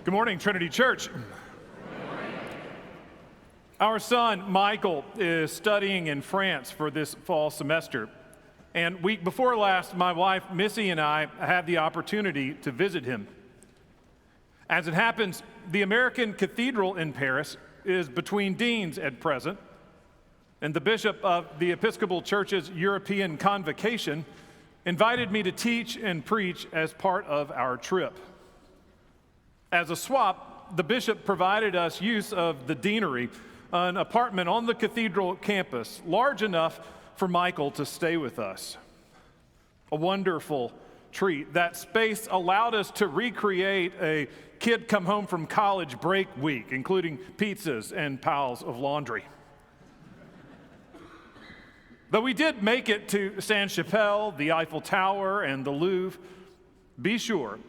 Good morning, Trinity Church. Our son, Michael, is studying in France for this fall semester. And week before last, my wife, Missy, and I had the opportunity to visit him. As it happens, the American Cathedral in Paris is between deans at present, and the bishop of the Episcopal Church's European Convocation invited me to teach and preach as part of our trip. As a swap, the bishop provided us use of the deanery, an apartment on the cathedral campus, large enough for Michael to stay with us. A wonderful treat. That space allowed us to recreate a kid come home from college break week, including pizzas and piles of laundry. Though we did make it to Sainte-Chapelle, the Eiffel Tower, and the Louvre, be sure,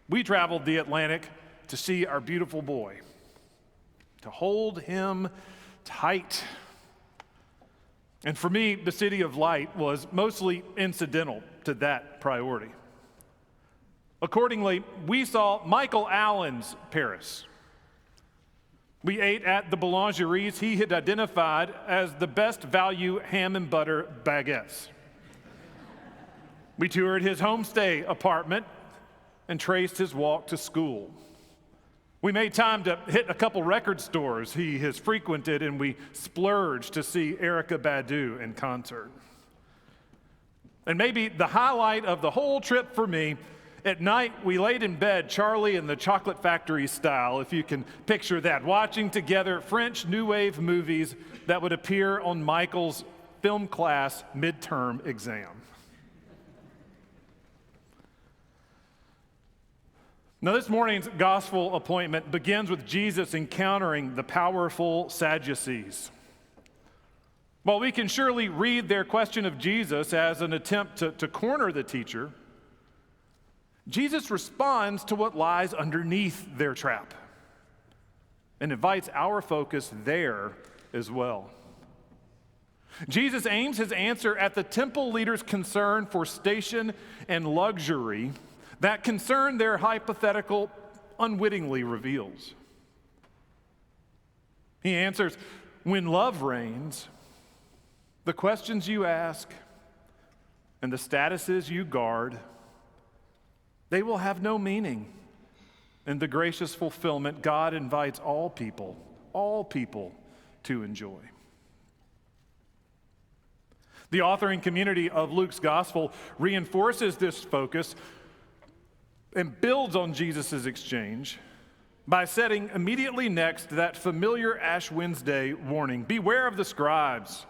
we traveled the Atlantic to see our beautiful boy, to hold him tight. And for me, the City of Light was mostly incidental to that priority. Accordingly, we saw Michael Allen's Paris. We ate at the boulangeries he had identified as the best value ham and butter baguettes. We toured his homestay apartment and traced his walk to school. We made time to hit a couple record stores he has frequented, and we splurged to see Erykah Badu in concert. And maybe the highlight of the whole trip for me, at night we laid in bed, Charlie and the Chocolate Factory style, if you can picture that, watching together French New Wave movies that would appear on Michael's film class midterm exam. Now, this morning's gospel appointment begins with Jesus encountering the powerful Sadducees. While we can surely read their question of Jesus as an attempt to corner the teacher, Jesus responds to what lies underneath their trap and invites our focus there as well. Jesus aims his answer at the temple leaders' concern for station and luxury. That concern their hypothetical unwittingly reveals. He answers, when love reigns, the questions you ask and the statuses you guard, they will have no meaning. In the gracious fulfillment, God invites all people to enjoy. The authoring community of Luke's gospel reinforces this focus and builds on Jesus' exchange by setting immediately next that familiar Ash Wednesday warning, beware of the scribes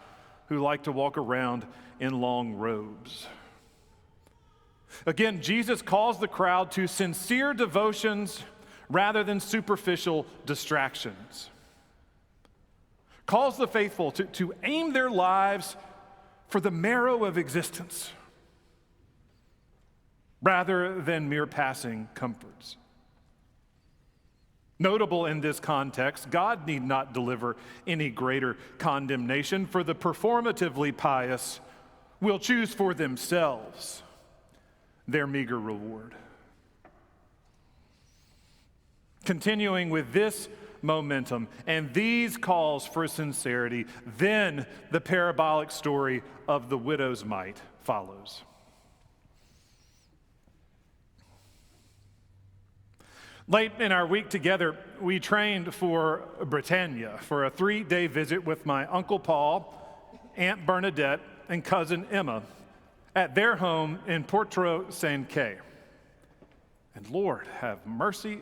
who like to walk around in long robes. Again, Jesus calls the crowd to sincere devotions rather than superficial distractions. Calls the faithful to aim their lives for the marrow of existence rather than mere passing comforts. Notable in this context, God need not deliver any greater condemnation, for the performatively pious will choose for themselves their meager reward. Continuing with this momentum and these calls for sincerity, then the parabolic story of the widow's mite follows. Late in our week together, we trained for Bretagne for a 3-day visit with my Uncle Paul, Aunt Bernadette, and cousin Emma at their home in Portreau-Saint-Quay. And Lord have mercy,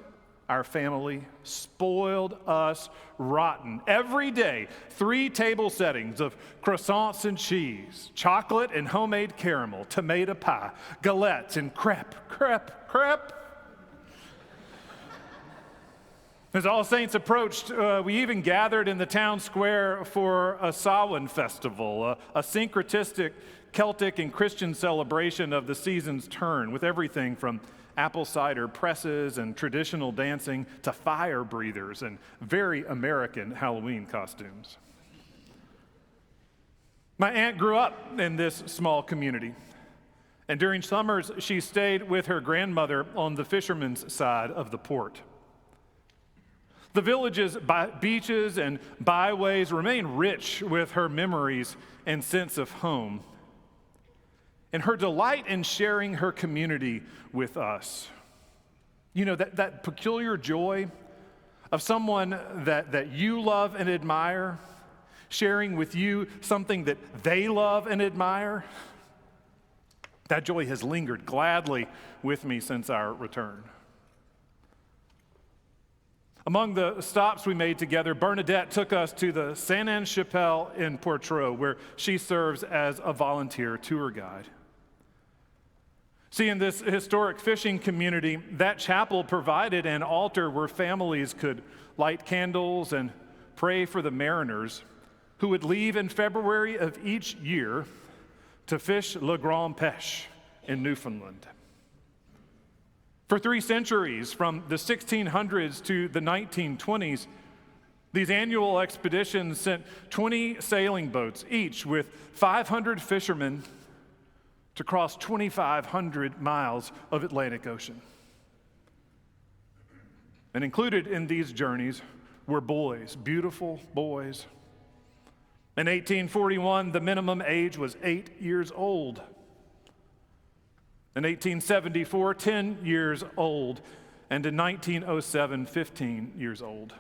our family spoiled us rotten. Every day, 3 table settings of croissants and cheese, chocolate and homemade caramel, tomato pie, galettes, and crepe. As All Saints approached, we even gathered in the town square for a Samhain festival, a syncretistic Celtic and Christian celebration of the season's turn, with everything from apple cider presses and traditional dancing to fire breathers and very American Halloween costumes. My aunt grew up in this small community, and during summers she stayed with her grandmother on the fisherman's side of the port. The village's beaches and byways remain rich with her memories and sense of home, and her delight in sharing her community with us. You know, that peculiar joy of someone that you love and admire, sharing with you something that they love and admire. That joy has lingered gladly with me since our return. Among the stops we made together, Bernadette took us to the Saint-Anne-Chapelle in Portreau, where she serves as a volunteer tour guide. See, in this historic fishing community, that chapel provided an altar where families could light candles and pray for the mariners who would leave in February of each year to fish Le Grand Pêche in Newfoundland. For 3 centuries, from the 1600s to the 1920s, these annual expeditions sent 20 sailing boats, each with 500 fishermen, to cross 2,500 miles of Atlantic Ocean. And included in these journeys were boys, beautiful boys. In 1841, the minimum age was 8 years old. In 1874, 10 years old. And in 1907, 15 years old.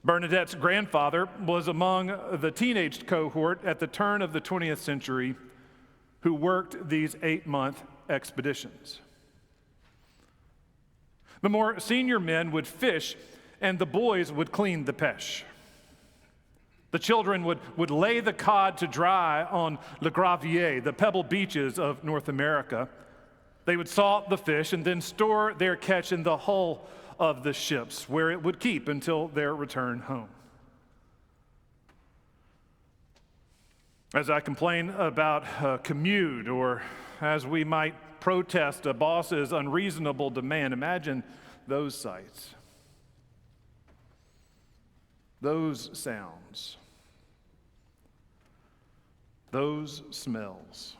Bernadette's grandfather was among the teenage cohort at the turn of the 20th century who worked these 8-month expeditions. The more senior men would fish, and the boys would clean the pêche. The children would lay the cod to dry on Le Gravier, the pebble beaches of North America. They would salt the fish and then store their catch in the hull of the ships, where it would keep until their return home. As I complain about a commute, or as we might protest a boss's unreasonable demand, imagine those sights, those sounds, those smells.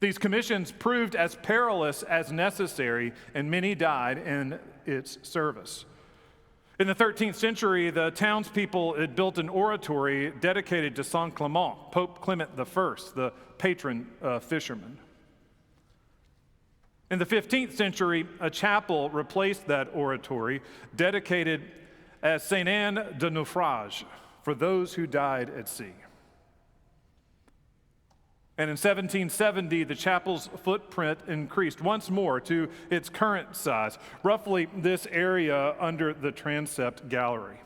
These commissions proved as perilous as necessary, and many died in its service. In the 13th century, the townspeople had built an oratory dedicated to Saint Clement, Pope Clement I, the patron fisherman. In the 15th century, a chapel replaced that oratory, dedicated as Saint Anne de Naufrage, for those who died at sea. And in 1770, the chapel's footprint increased once more to its current size, roughly this area under the transept gallery.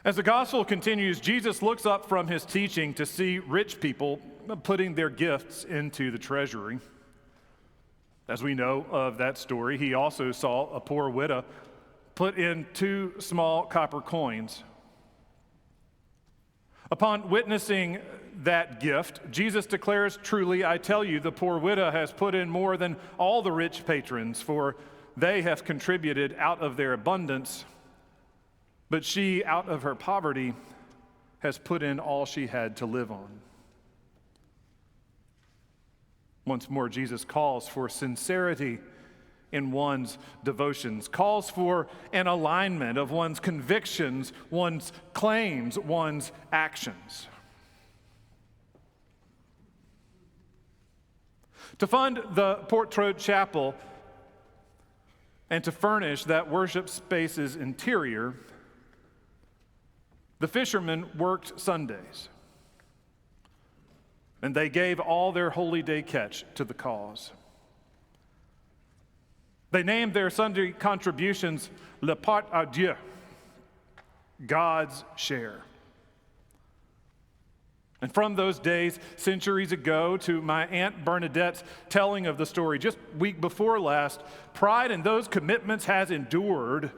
As the gospel continues, Jesus looks up from his teaching to see rich people putting their gifts into the treasury. As we know of that story, he also saw a poor widow put in 2 small copper coins. Upon witnessing that gift, Jesus declares, "Truly, I tell you, the poor widow has put in more than all the rich patrons, for they have contributed out of their abundance, but she, out of her poverty, has put in all she had to live on." Once more, Jesus calls for sincerity in one's devotions, calls for an alignment of one's convictions, one's claims, one's actions. To fund the Portreau Chapel and to furnish that worship space's interior, the fishermen worked Sundays, and they gave all their holy day catch to the cause. They named their Sunday contributions Le Part à Dieu, God's share. And from those days, centuries ago, to my Aunt Bernadette's telling of the story just week before last, pride in those commitments has endured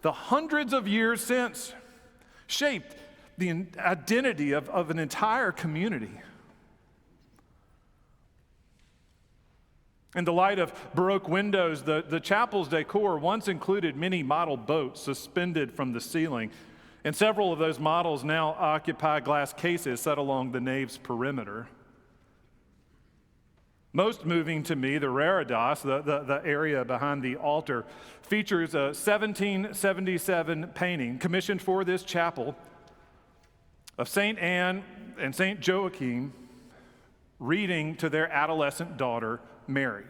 the hundreds of years since, shaped the identity of an entire community. In the light of Baroque windows, the chapel's decor once included many model boats suspended from the ceiling. And several of those models now occupy glass cases set along the nave's perimeter. Most moving to me, the reredos, the area behind the altar, features a 1777 painting commissioned for this chapel of St. Anne and St. Joachim reading to their adolescent daughter, Mary.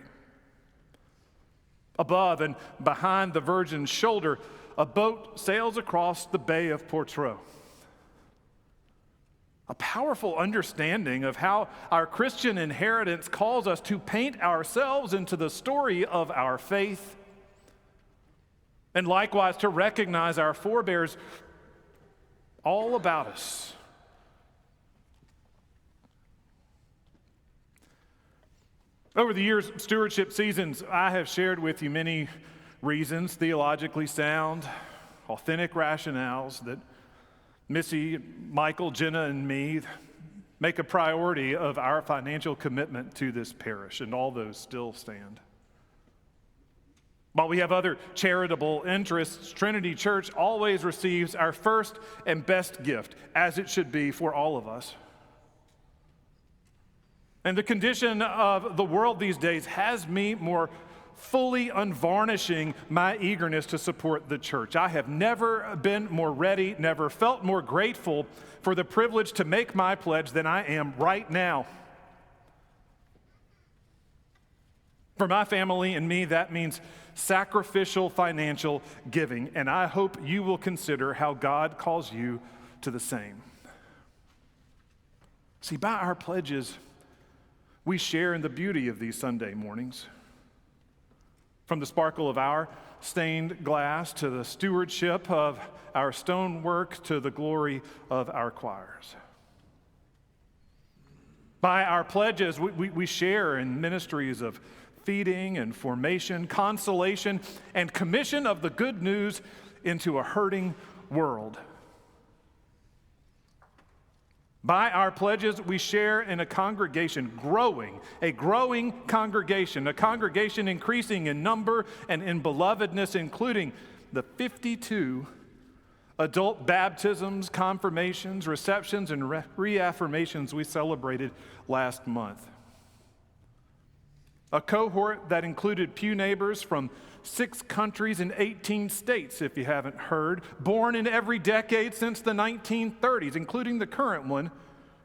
Above and behind the Virgin's shoulder, a boat sails across the Bay of Portreau. A powerful understanding of how our Christian inheritance calls us to paint ourselves into the story of our faith, and likewise to recognize our forebears all about us. Over the years, stewardship seasons, I have shared with you many reasons, theologically sound, authentic rationales that Missy, Michael, Jenna, and me make a priority of our financial commitment to this parish, and all those still stand. While we have other charitable interests, Trinity Church always receives our first and best gift, as it should be for all of us. And the condition of the world these days has me more fully unvarnishing my eagerness to support the church. I have never been more ready, never felt more grateful for the privilege to make my pledge than I am right now. For my family and me, that means sacrificial financial giving, and I hope you will consider how God calls you to the same. See, by our pledges, we share in the beauty of these Sunday mornings. From the sparkle of our stained glass to the stewardship of our stonework to the glory of our choirs. By our pledges, we share in ministries of feeding and formation, consolation, and commission of the good news into a hurting world. By our pledges, we share in a congregation growing, a growing congregation, a congregation increasing in number and in belovedness, including the 52 adult baptisms, confirmations, receptions, and reaffirmations we celebrated last month. A cohort that included pew neighbors from 6 countries and 18 states, if you haven't heard, born in every decade since the 1930s, including the current one,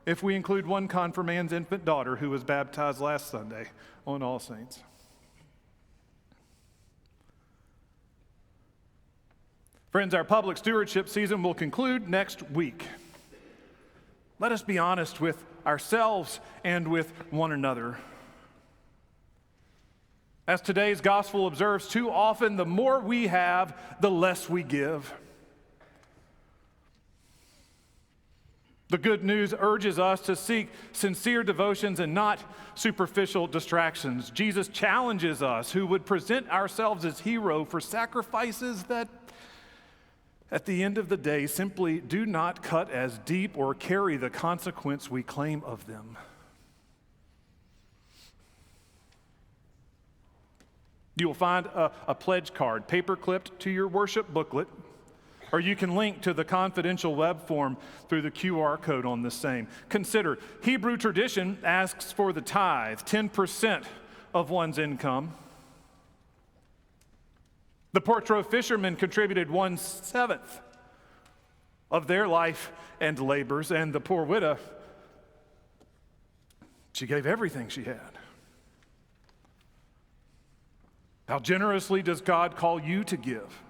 if we include one confirmand's infant daughter who was baptized last Sunday on All Saints. Friends, our public stewardship season will conclude next week. Let us be honest with ourselves and with one another. As today's gospel observes, too often the more we have, the less we give. The good news urges us to seek sincere devotions and not superficial distractions. Jesus challenges us who would present ourselves as hero for sacrifices that, at the end of the day, simply do not cut as deep or carry the consequence we claim of them. You will find a pledge card paper-clipped to your worship booklet, or you can link to the confidential web form through the QR code on the same. Consider, Hebrew tradition asks for the tithe, 10% of one's income. The Portreau fishermen contributed 1/7 of their life and labors, and the poor widow, she gave everything she had. How generously does God call you to give?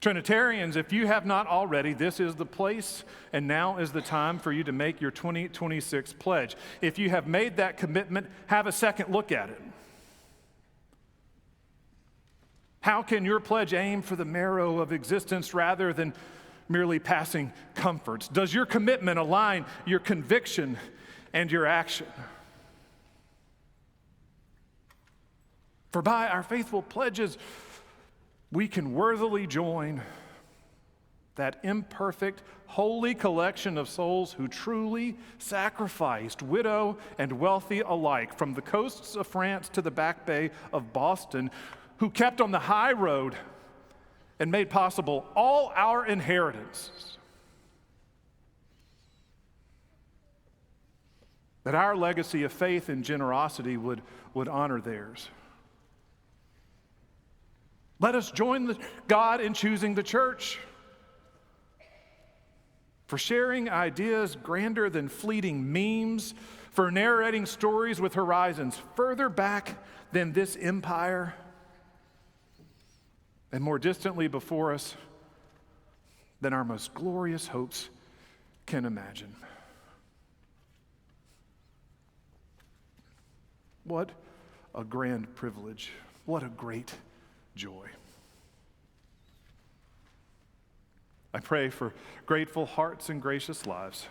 Trinitarians, if you have not already, this is the place and now is the time for you to make your 2026 pledge. If you have made that commitment, have a second look at it. How can your pledge aim for the marrow of existence rather than merely passing comforts? Does your commitment align your conviction and your action? For by our faithful pledges, we can worthily join that imperfect, holy collection of souls who truly sacrificed, widow and wealthy alike, from the coasts of France to the Back Bay of Boston, who kept on the high road and made possible all our inheritances, that our legacy of faith and generosity would honor theirs. Let us join God in choosing the church, for sharing ideas grander than fleeting memes, for narrating stories with horizons further back than this empire, and more distantly before us than our most glorious hopes can imagine. What a grand privilege. What a great joy. I pray for grateful hearts and gracious lives.